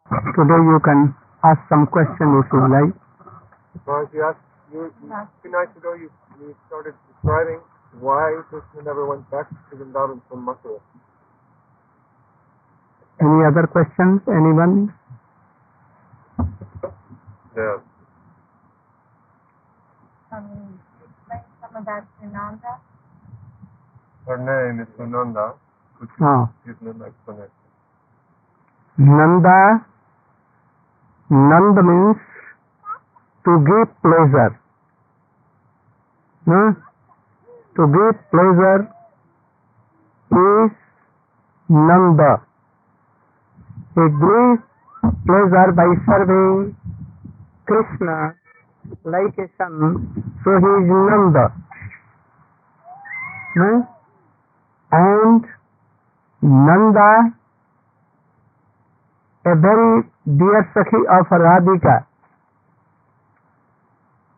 Today you can ask some question if you like. Well, you 2 nights ago you started describing why Krishna never went back to Vrindavan from Mathura. Any other questions? Anyone? Yeah. Explain some of that Sunanda. Her name is Sunanda. Could you give an explanation? Nanda means to give pleasure. To give pleasure is Nanda. He gives pleasure by serving Krishna like a son, so he is Nanda. And Nanda, a very dear Sakhi of Radhika,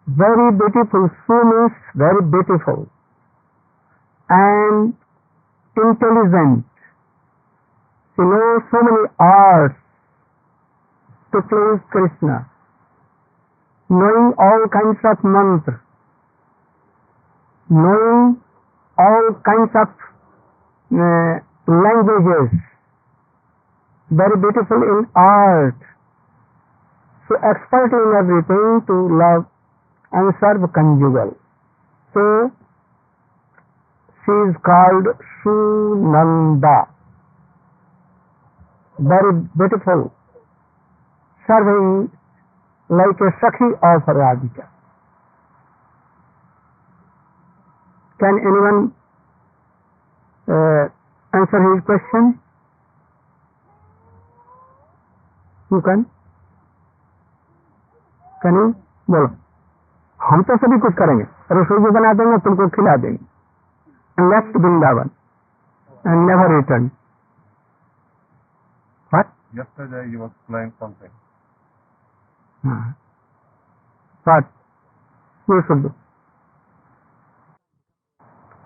very beautiful. She means very beautiful and intelligent. She knows so many arts to please Krishna, knowing all kinds of mantras, knowing all kinds of languages, very beautiful in art, so expert in everything to love and serve conjugal. So she is called Sunanda, very beautiful, serving like a Sakhi of Radhika. Can anyone answer his question? You can? Can you? बोलो. हम तो सभी कुछ करेंगे, रसोई भी बना देंगे, तुमको खिला देंगे. And left Vrindavan and never returned. What? Yesterday you explained something. What? You should do.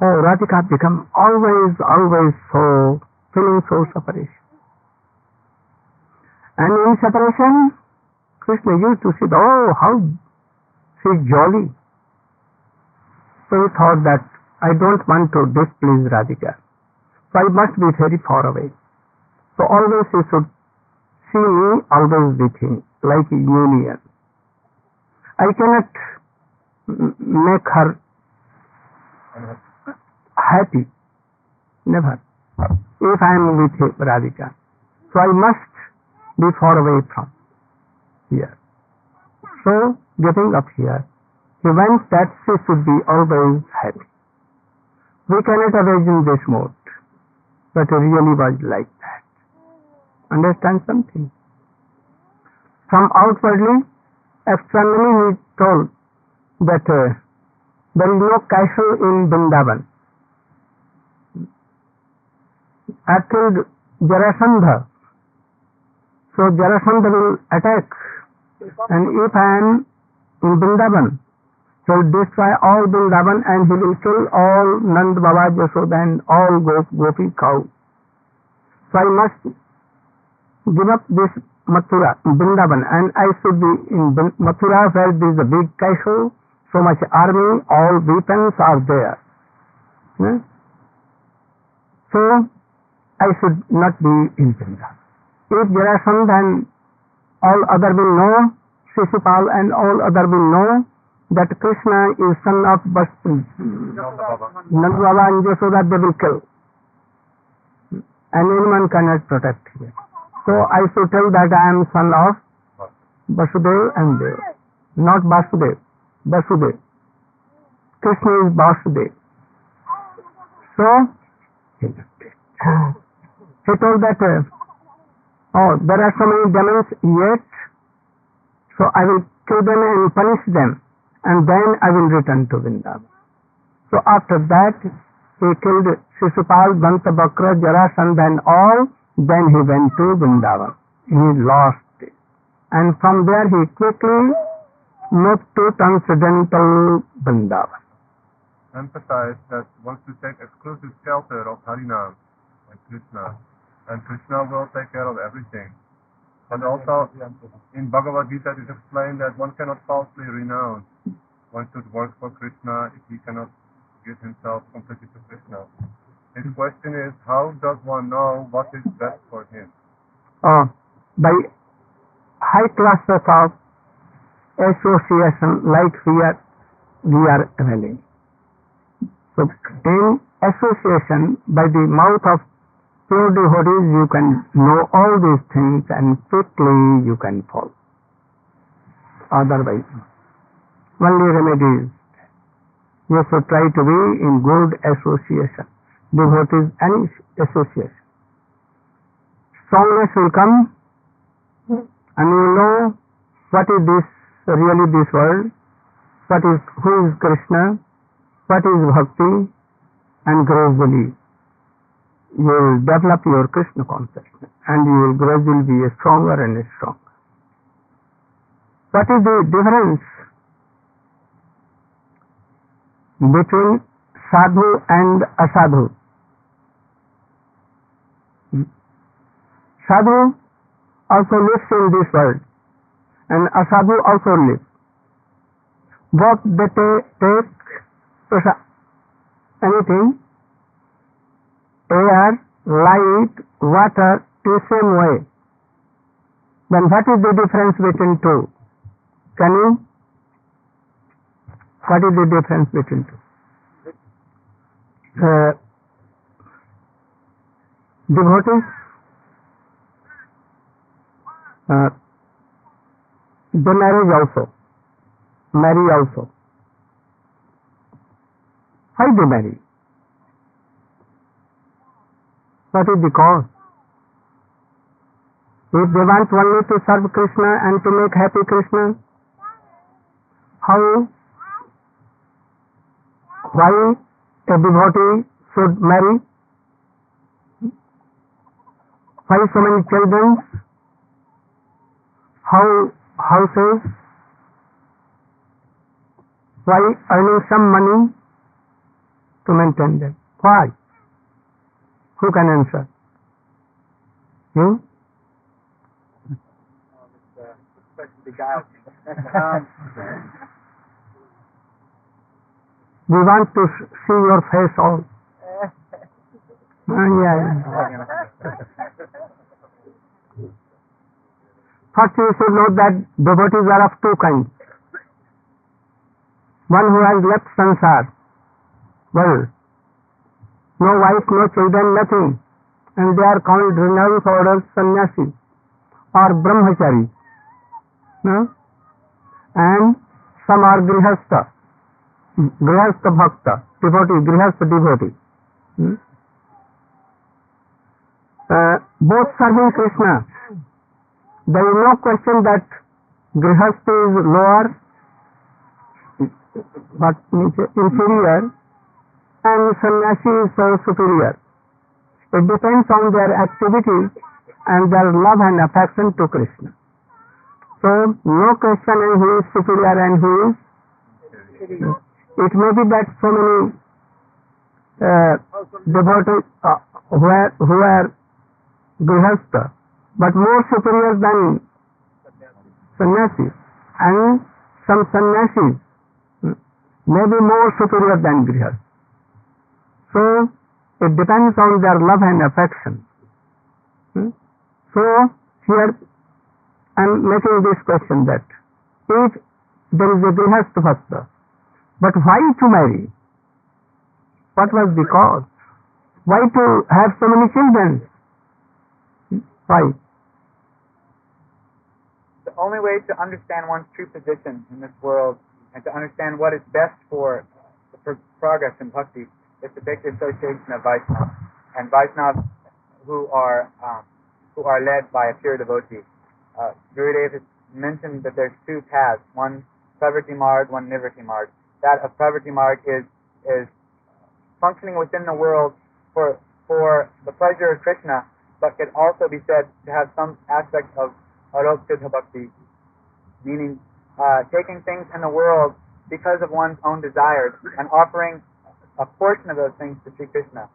Oh, Radhika become always so, feeling so separation. And in separation, Krishna used to say, oh, how she is jolly. So he thought that I don't want to displease Radhika, so I must be very far away. So always he should see me always with him, like a union. I cannot make her happy, never, if I am with Radhika. So I must be far away from here. So getting up here, he went that she should be always happy. We cannot imagine this mode, but it really was like that. Understand something? From outwardly, externally he told that there is no castle in Vrindavan. I killed Jarasandha, so Jarasandha will attack, and if I am in Vrindavan, he will destroy all Vrindavan and he will kill all Nand Baba, Yashoda and all Gopi cows. So I must give up this Mathura, Vrindavan, and I should be in Mathura where there is a big castle, so much army, all weapons are there. So I should not be in Vrindavan. If Jarasandha and all other will know, Shishupal and all other will know that Krishna is son of Nanda Baba and Yashoda, they will kill. And anyone cannot protect him. So I should tell that I am son of Vasudev and Dev. Not Vasudev, Vasudev. Krishna is Vasudev. So he told that, oh, there are so many demons yet, so I will kill them and punish them, and then I will return to Vrindavan. So after that, he killed Shishupal, Dantabakra, Jarasandha and all, then he went to Vrindavan. He lost it. And from there he quickly moved to transcendental Vrindavan. Emphasize that once you take exclusive shelter of Harinam and Krishna will take care of everything. And also, in Bhagavad Gita, it is explained that one cannot falsely renounce. One should work for Krishna if he cannot give himself completely to Krishna. His question is, how does one know what is best for him? By high classes of association like we are availing. So in association, by the mouth of pure devotees, you can know all these things and quickly you can fall. Otherwise, only remedy is you should try to be in good association, devotees and association. Strongness will come and you will know what is this, really this world, who is Krishna, what is bhakti, and gradually you will develop your Krishna consciousness and you will gradually be stronger and stronger. What is the difference between sadhu and asadhu? Sadhu also lives in this world and asadhu also lives. Both they take anything, air, light, water, in same way. Then what is the difference between two? What is the difference between two? Devotees, they marry also. Why they marry? What is the cause? If they want only to serve Krishna and to make happy Krishna, why a devotee should marry? Why so many children? How houses? Why earning some money to maintain them? Why? Who can answer? You? We want to see your face all. First you should know that devotees are of two kinds. One who has left sansar, world, no wife, no children, nothing, and they are called renounced orders sannyasi or brahmachari. No? And some are grihastha bhakta, grihastha devotee. Both serving Krishna. There is no question that grihastha is lower, but inferior, and sannyasi is so superior. It depends on their activity and their love and affection to Krishna. So, no question is who is superior and who is. It may be that so many devotees who are grihastha, but more superior than sannyasis, and some sannyasis may be more superior than grihastha. So, it depends on their love and affection. So, here I am making this question that if there is a grihastha bhakta, but why to marry? What was the cause? Why to have so many children? Why? The only way to understand one's true position in this world and to understand what is best for the progress in bhakti is to take the association of Vaishnavas, and Vaishnavas who are led by a pure devotee. Gurudev has mentioned that there's two paths, one Pravriti Marg, one Nivritti Marg. That of Pravriti Marg is functioning within the world for the pleasure of Krishna, but can also be said to have some aspect of Arop-Siddha Bhakti, meaning taking things in the world because of one's own desires and offering a portion of those things to Sri Krishna.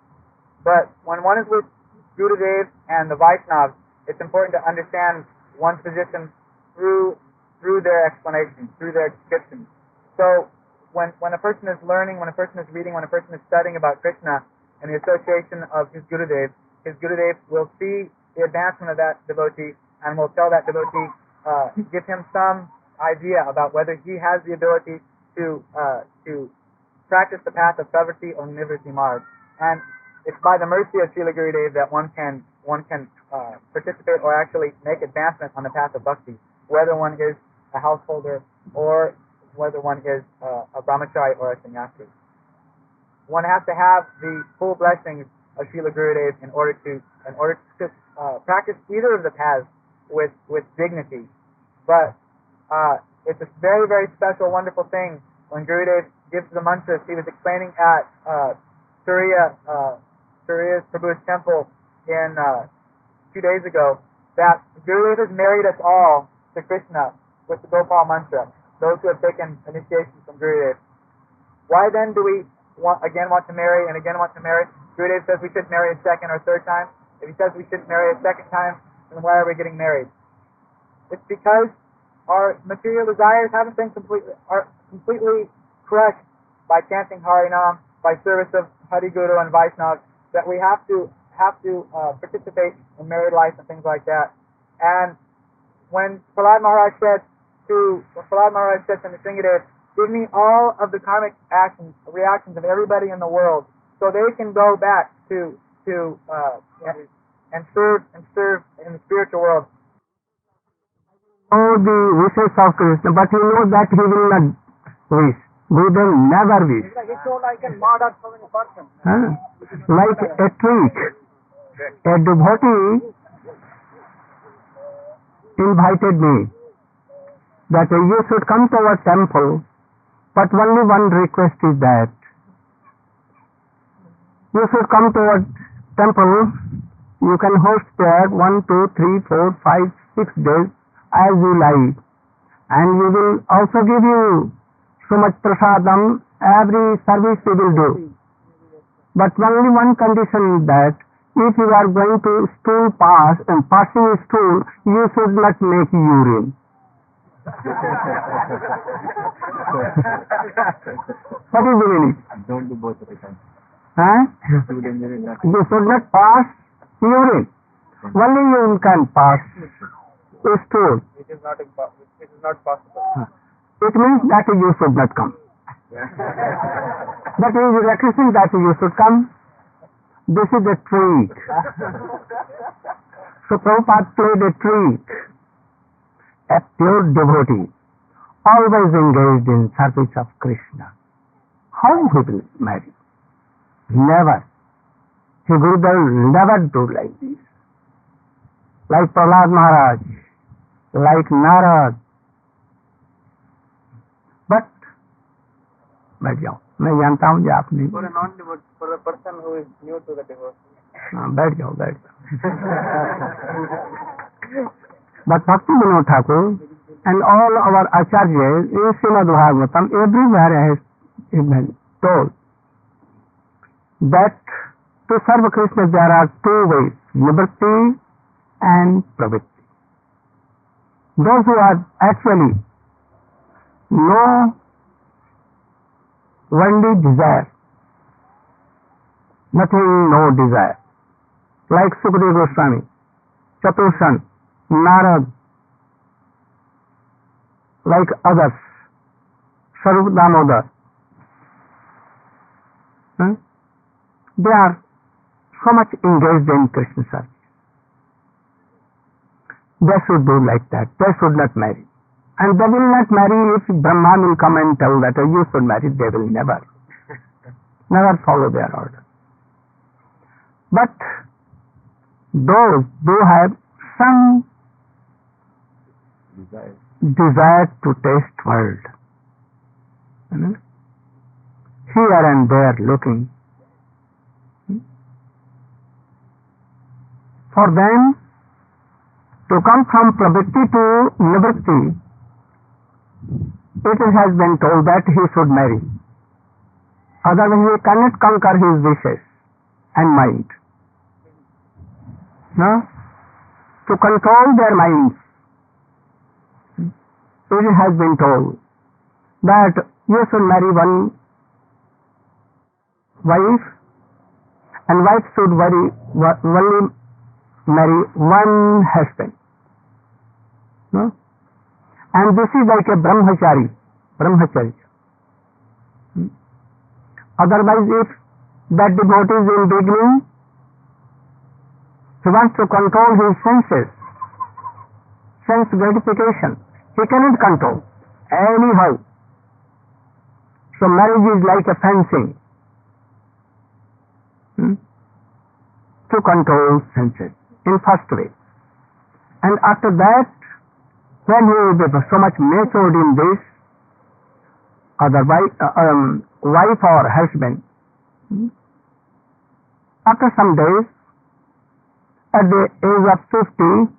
But when one is with Gurudev and the Vaishnavas, it's important to understand one's position through their explanations, through their descriptions. So when a person is learning, when a person is reading, when a person is studying about Krishna and the association of his Gurudev will see the advancement of that devotee and will tell that devotee, give him some idea about whether he has the ability to practice the path of Pravritti or Nivritti Marg. And it's by the mercy of Srila Gurudev that one can participate or actually make advancement on the path of bhakti, whether one is a householder or whether one is a brahmachari or a sannyasi. One has to have the full blessings of Srila Gurudev in order to practice either of the paths with dignity. But it's a very, very special, wonderful thing when Gurudev gives the mantras. He was explaining at Surya Prabhu's temple in 2 days ago that Gurudev has married us all to Krishna with the Gopal mantra, those who have taken initiation from Gurudev. Why then do we want to marry and again want to marry? Gurudev says we should marry a second or third time. If he says we shouldn't marry a second time, then why are we getting married? It's because our material desires haven't been completely crushed by chanting Harinam, by service of Hari Guru and Vaishnavas, that we have to participate in married life and things like that. And when Prahlad Maharaj said to Nrsingadev, give me all of the karmic reactions of everybody in the world, so they can go back to and serve in the spiritual world. Know the wishes of Krishna, but he knows that he will not wish. Buddha never wish. Like a trick. A devotee invited me that you should come to our temple, but only one request is that you should come to our temple. You can host there 1, 2, 3, 4, 5, 6 days as you like, and we will also give you so much prasadam. Every service we will do, but only one condition is that if you are going to stool pass and passing a stool, you should not make urine. What is the meaning? Don't do both at a time. You should not pass urine. Only you can pass a stool. It is not possible. It means that you should not come. That is requesting that you should come. This is a trick. So Prabhupada played a trick. A pure devotee, always engaged in service of Krishna. How he will marry? Never. His Gurudev will never do like this. Like Prahlad Maharaj, like Narad. But बैठ जाओ, मैं जानता हूँ कि आप नहीं। For a person who is new to the devotion. बैठ जाओ। But Bhakti Vinod Thakur and all our acharyas in Srimad Bhagavatam everywhere has been told that to serve Krishna there are two ways, nivritti and pravritti. Those who are actually no only desire, nothing, no desire, like Sukadeva Goswami, Chatushan, Narad, like others, Sarup Damodar. They are so much engaged in Krishna service. They should do like that. They should not marry. And they will not marry if Brahma will come and tell that you should marry. They will never follow their order. But those who have some desire to taste world, here and there looking, for them to come from pravritti to nivritti, it has been told that he should marry. Otherwise he cannot conquer his wishes and mind. No? To control their minds, it has been told that you should marry one wife, and wife should only marry one husband. No? And this is like a brahmachari. Otherwise, if that devotee is in beginning, he wants to control his senses, sense gratification. He cannot control anyhow. So marriage is like a fencing to control senses in first way. And after that, when he will be so much matured in this, other wife or husband, after some days, at the age of 50,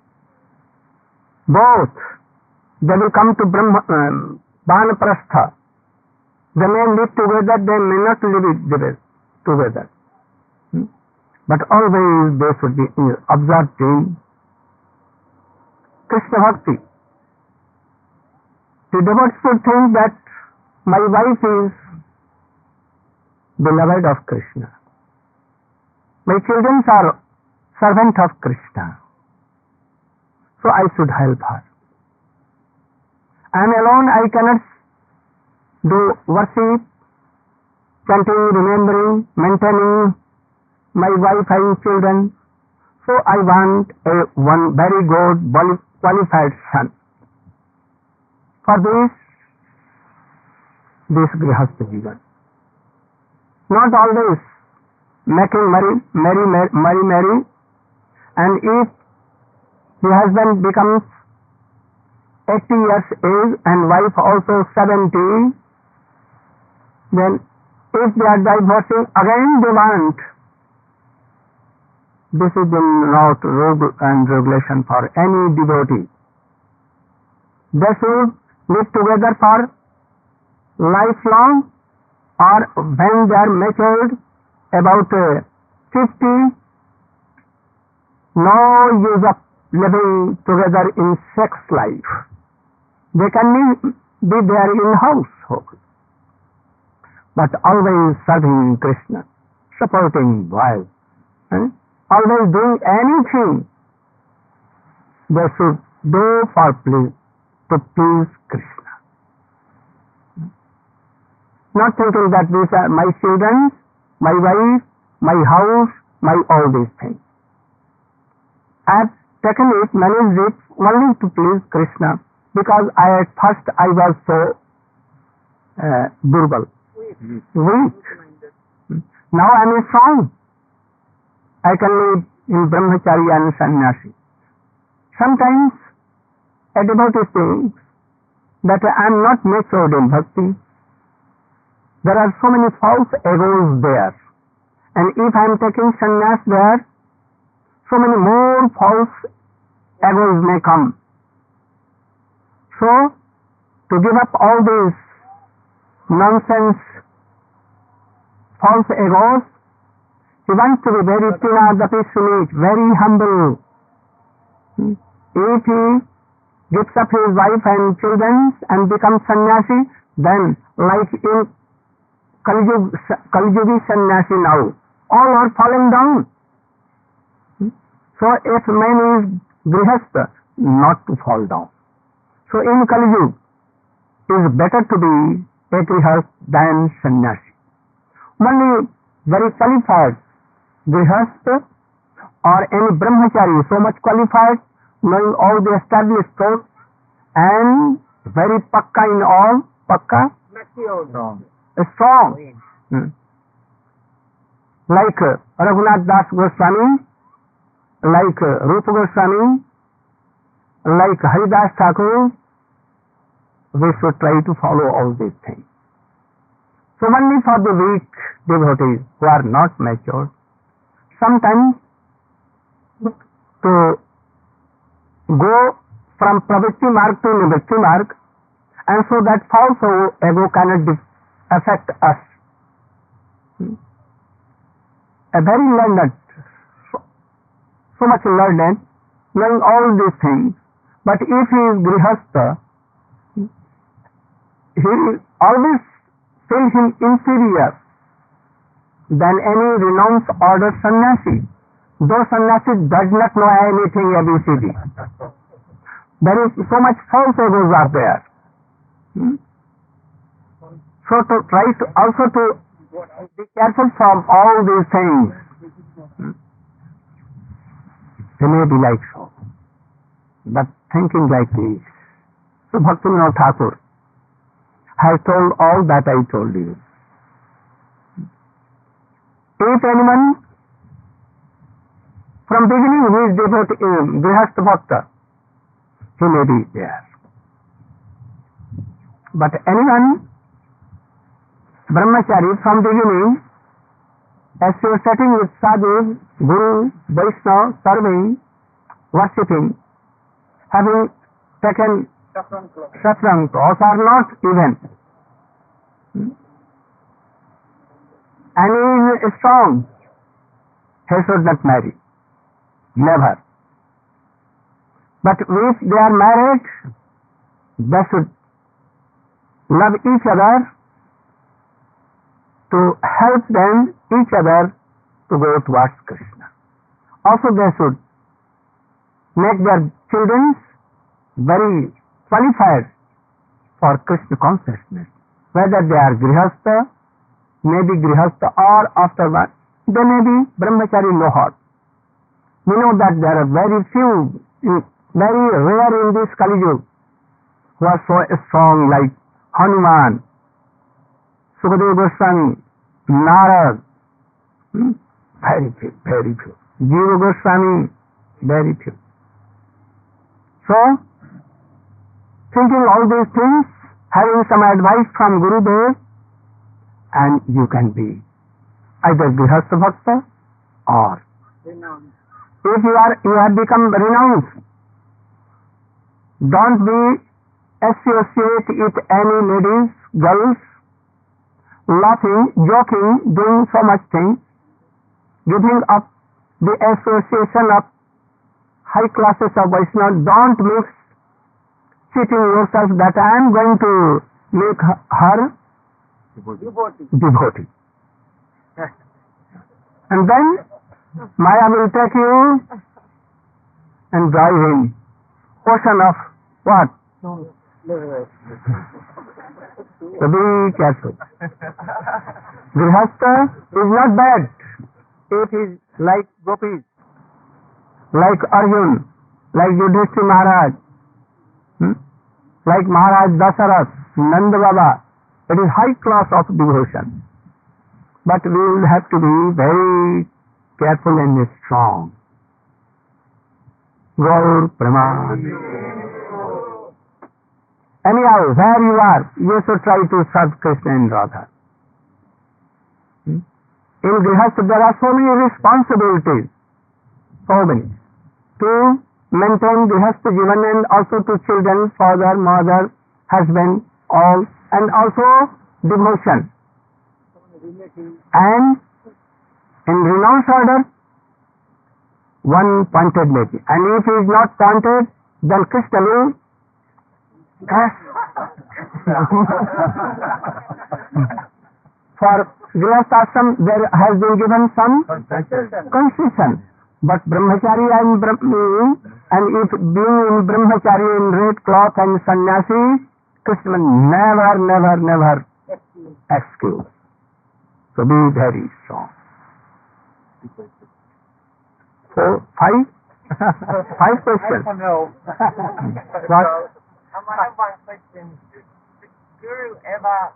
both they will come to Vanaprastha. They may live together, they may not live together. But always they should be absorbed in Krishna Bhakti. The devotees should think that my wife is beloved of Krishna. My children are servant of Krishna. So I should help her. I am alone, I cannot do worship, chanting, remembering, maintaining my wife and children. So I want one very good, qualified son. For this grihastha jivan. Not always making merry, and if the husband becomes 80 years age and wife also 70, then if they are divorcing, again they want. This is not rule and regulation for any devotee. They should live together for lifelong, or when they are matured, about 50, no use of living together in sex life. They can be there in household, but always serving Krishna, supporting wife, always doing anything they should do to please Krishna. Not thinking that these are my children, my wife, my house, my all these things. I have taken it, managed it only to please Krishna, because at first I was so durable, weak. Now I am strong. I can live in brahmachari and sannyasi. Sometimes a devotee thinks that I am not matured in bhakti. There are so many false egos there, and if I am taking sannyas there, so many more false egos may come. So, to give up all these nonsense false egos, he wants to be very tinadapi sumit, very humble. If he gives up his wife and children and becomes sannyasi, then like in Kali-yugi sannyasi now, all are falling down. So if man is grihastha, not to fall down. So in Kali-yuga, it is better to be a grihastha than sannyasi. Only very qualified grihastha or any brahmachari, so much qualified, knowing all the established thoughts and very pakka in all, strong. Like Raghunath Das Goswami, like Rupa Goswami, like Haridas Thakur, we should try to follow all these things. So only for the weak devotees who are not mature, sometimes to go from pravritti marg to nivritti marg, and so that false ego cannot affect us. A very learned, so much learned, knowing all these things, but if he is grihastha, he will always feel him inferior than any renounced order sannyasi. Though sannyasi does not know anything ABCD. There is so much false egos are there. So to try to also to be careful from all these things. They may be like so, but thinking like this. So Bhaktivinoda Thakur has told all that I told you. If anyone from beginning he is devotee, Grihastha Bhakta, he may be there. But anyone Brahmachari from beginning, as you are sitting with sadhu, guru, Vaishnava, serving, worshipping, having taken saffron cloth or not even, and he is strong, he should not marry. Never. But if they are married, they should love each other, to help them each other to go towards Krishna. Also they should make their children very qualified for Krishna consciousness. Whether they are Grihastha, maybe Grihastha or afterward, they may be Brahmachari Lohot. We know that there are very few, very rare in this Kali Yuga who are so strong like Hanuman, Sukadeva Goswami, Narad, very few, very few. Jiva Goswami, very few. So, thinking all these things, having some advice from Gurudev, and you can be either Grihastha Bhakta or Renowned. if you have become renounced, don't be associate with any ladies, girls, laughing, joking, doing so much things, giving up the association of high classes of Vaishnava. Don't mix, cheating yourself that I am going to make her devotee. And then Maya will take you and drive in ocean of what? So be careful. Grihastha is not bad if he is like gopis, like Arjun, like Yudhishthira Maharaj, like Maharaj Dasarath, Nanda Baba. It is high class of devotion. But we will have to be very careful and strong. Gaur Praman. Anyhow, where you are, you should try to serve Krishna and Radha. In Grihastha there are so many responsibilities, so many. To maintain Grihastha Jivan and also to children, father, mother, husband, all, and also devotion. And in renounced order, one pointed lady. And if he is not pointed, then Krishna will for Grihasthashram there has been given some concession, but Brahmachari and if being in Brahmachari in red cloth and sannyasi, Krishna never excuse. So be very strong. So 5 questions. What? I have one question. Did Guru ever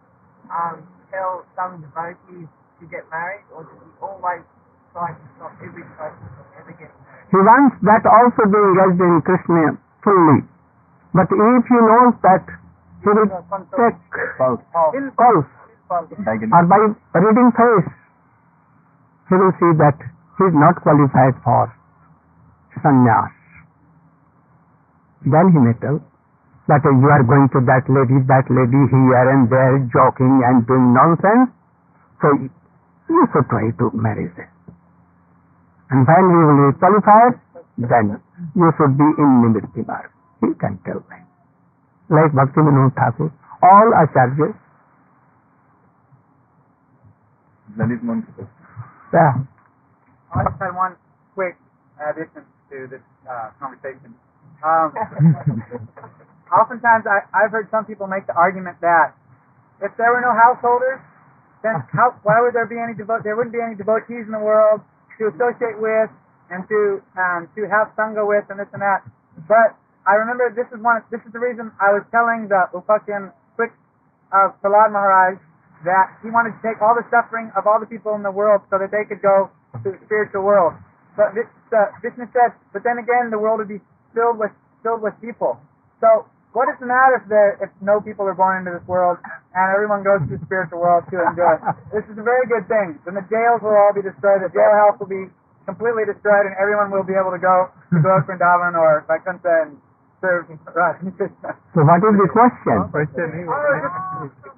tell some devotees to get married, or did he always try to stop every person from ever getting married? He wants that also be engaged in Krishna fully. But if he knows that he will take pulse, or by reading face, he will see that he is not qualified for sannyas. Then he may tell that you are going to that lady here and there, joking and doing nonsense. So you should try to marry them. And when you will be qualified, then you should be in Nivritti Marg. He can tell them. Like Bhaktivinoda Thakur, all acharyas. Lalit Mantra. Yeah. I just had one quick addition to this conversation. Oftentimes, I've heard some people make the argument that if there were no householders, then why would there be any there wouldn't be any devotees in the world to associate with and to have sangha with and this and that. But I remember this is the reason I was telling the Upasyan quick Prahlad Maharaj that he wanted to take all the suffering of all the people in the world so that they could go to the spiritual world. But Vishnu said, but then again, the world would be filled with people. So what is the matter if no people are born into this world and everyone goes to the spiritual world to enjoy? This is a very good thing. Then the jails will all be destroyed. The jailhouse will be completely destroyed, and everyone will be able to go to Vrindavan or Vaikuntha and serve Radha Krishna. So what is the question?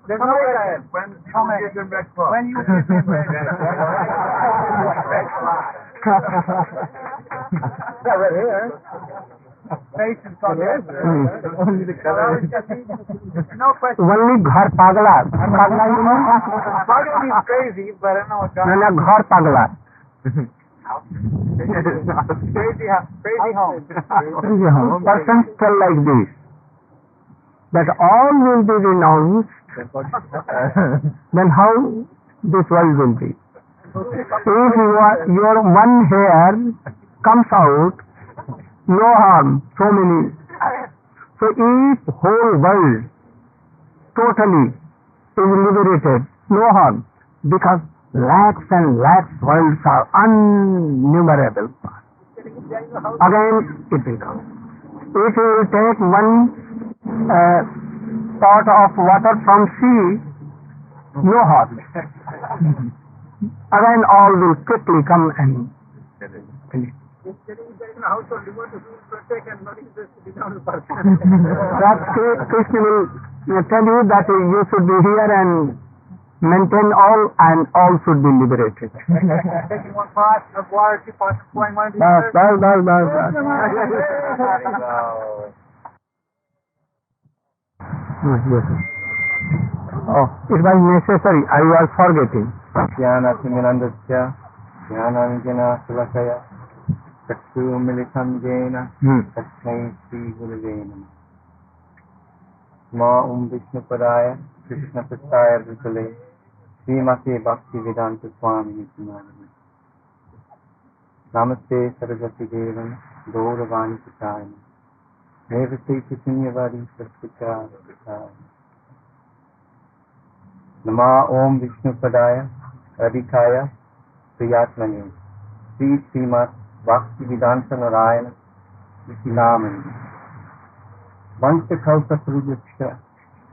There's no question. When you get them back right here. Patience on that. No question. Only Ghar Pagla. Pagla, you know? Pagla means crazy, but I don't know what God No, Ghar Pagla. Crazy home. Persons tell like this, that all will be renounced, then how this world will be? If your one hair comes out, no harm, so many. So if whole world totally is liberated, no harm, because lakhs and lakhs worlds are innumerable. Again it will come. If you will take one pot of water from sea, no harm. Again all will quickly come and finish. That Krishna will tell you that you should be here and maintain all, and all should be liberated. Taking one pot of water, 2 pots of pouring one into the Bas. Yes. Oh, it was necessary. I was forgetting. Jnanatimirandasya Jnananjana Sulakaya Chakshu Militam Jena Tasmai Sri Gurave Namah. Ma Vishnu Padaya Krishna Prasaya Vipale Srimate Bhakti Vedanta Swami Nityananda. Namaste Saraswati Devam Gauravani Putayana Nevate Chaitanyavadi Saraswata Putayana. Nama Om Vishnu Padaya Radhikaya Priyatmane Srimat Bhakti Vedanta Narayana Vishilamanis. Vancha Kalpa Prudhya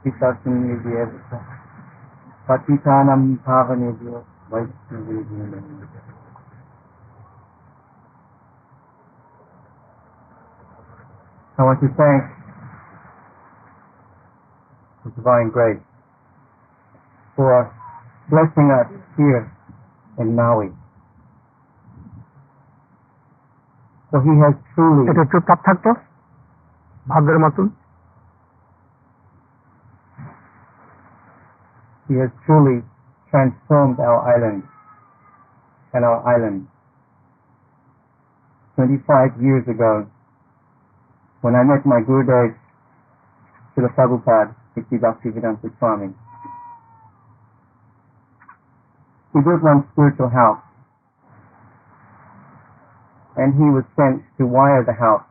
Sitasun Yedhyavata Patitanam Pavanebhyo Vaishnavebhyo. I want to thank the Divine Grace for blessing us here in Maui. So He has truly He has truly transformed our island and our island. 25 years ago, when I met my Gurudev, Srila Prabhupada, Nitya Bhaktivedanta Swami, he built one spiritual house, and he was sent to wire the house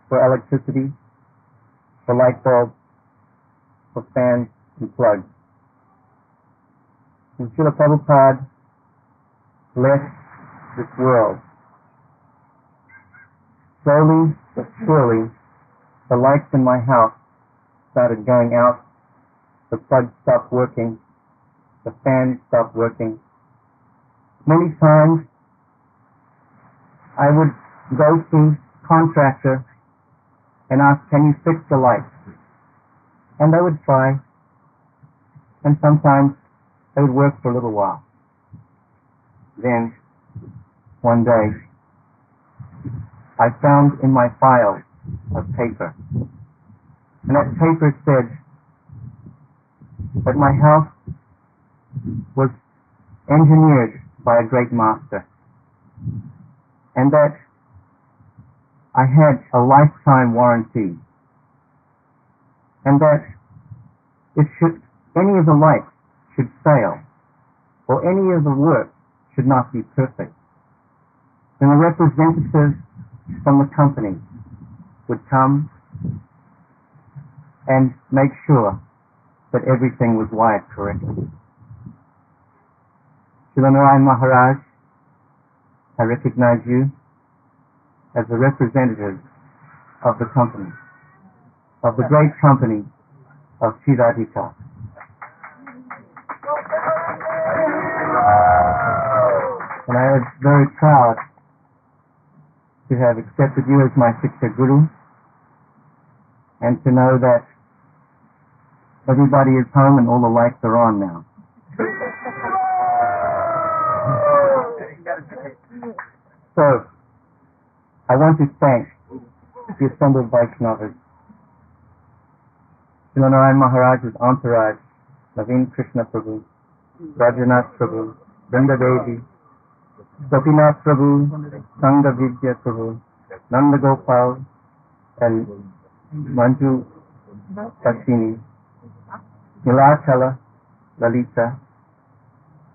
for electricity, for light bulbs, for fans and plugs. And Srila Prabhupada left this world. Slowly but surely, the lights in my house started going out, the plugs stopped working, the fans stopped working. Many times I would go to contractor and ask, can you fix the lights? And they would try, and sometimes they would work for a little while. Then, one day, I found in my file a paper, and that paper said, that my health was engineered by a great master, and that I had a lifetime warranty, and that if any of the lights should fail, or any of the work should not be perfect, then the representatives from the company would come and make sure that everything was wired correctly. Srila Narayan Maharaj, I recognize you as a representative of the company, of the great company of Siddhartha. And I am very proud to have accepted you as my Siksha Guru, and to know that everybody is home and all the lights are on now. So, I want to thank the assembled Vaishnavas, Srila Narayan Maharaj's entourage, Naveen Krishna Prabhu, Rajanath Prabhu, Vrinda Devi, Gopinath Prabhu, Sangha Vidya Prabhu, Nanda Gopal, and Manju Sashini, Nilachala, Lalita,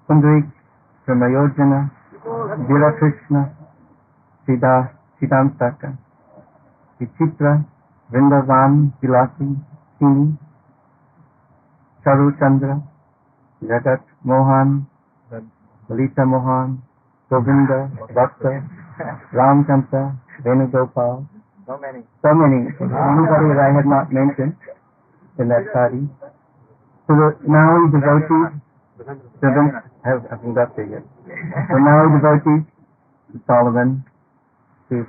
Sundarik, Pramayojana, Vira Krishna, Siddham Saka, Vichitra, Vrindavan, Vilasi, Sini, Charu Chandra, Jagat Mohan, Lalita Mohan, Govinda, Bhakta, Ramchandra, Venugopal, so many. Anybody that I had not mentioned in that party. So the Maui devotees, haven't got there yet. The Maui devotees, to Solomon, to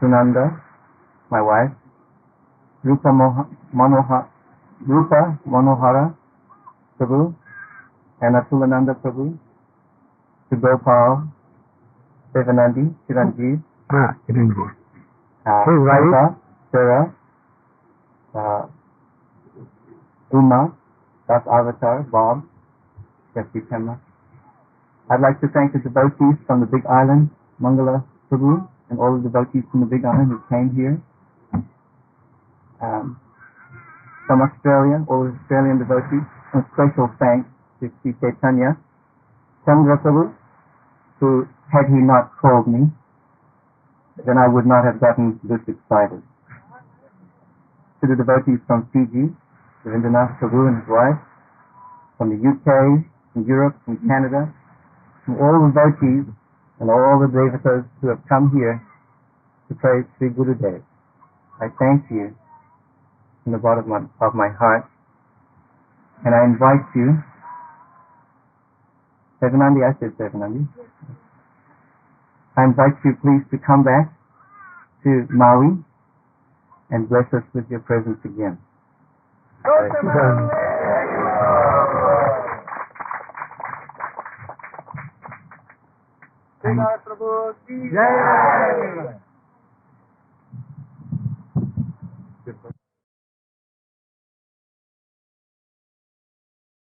Sunanda, my wife, Rupa Manohara Prabhu, and Atulananda Prabhu, to Gopal, Devanandi, Chiranjeev, Raita, Sarah, Uma, Das Avatar, Bob, Jeffrey Pema. I'd like to thank the devotees from the Big Island, Mangala Prabhu, and all the devotees from the Big Island who came here. From Australia, all the Australian devotees, and special thanks to Sri Chaitanya Chandra Prabhu, who, had he not called me, then I would not have gotten this excited. To the devotees from Fiji, Ravindranath Prabhu and his wife, from the UK, from Europe, from Canada, from all the devotees and all the devatas who have come here to praise Sri Gurudev, I thank you from the bottom of my heart, and I invite you, Devanandi, I said Devanandi, I invite you please to come back to Maui and bless us with your presence again. Prabhu ki Jai.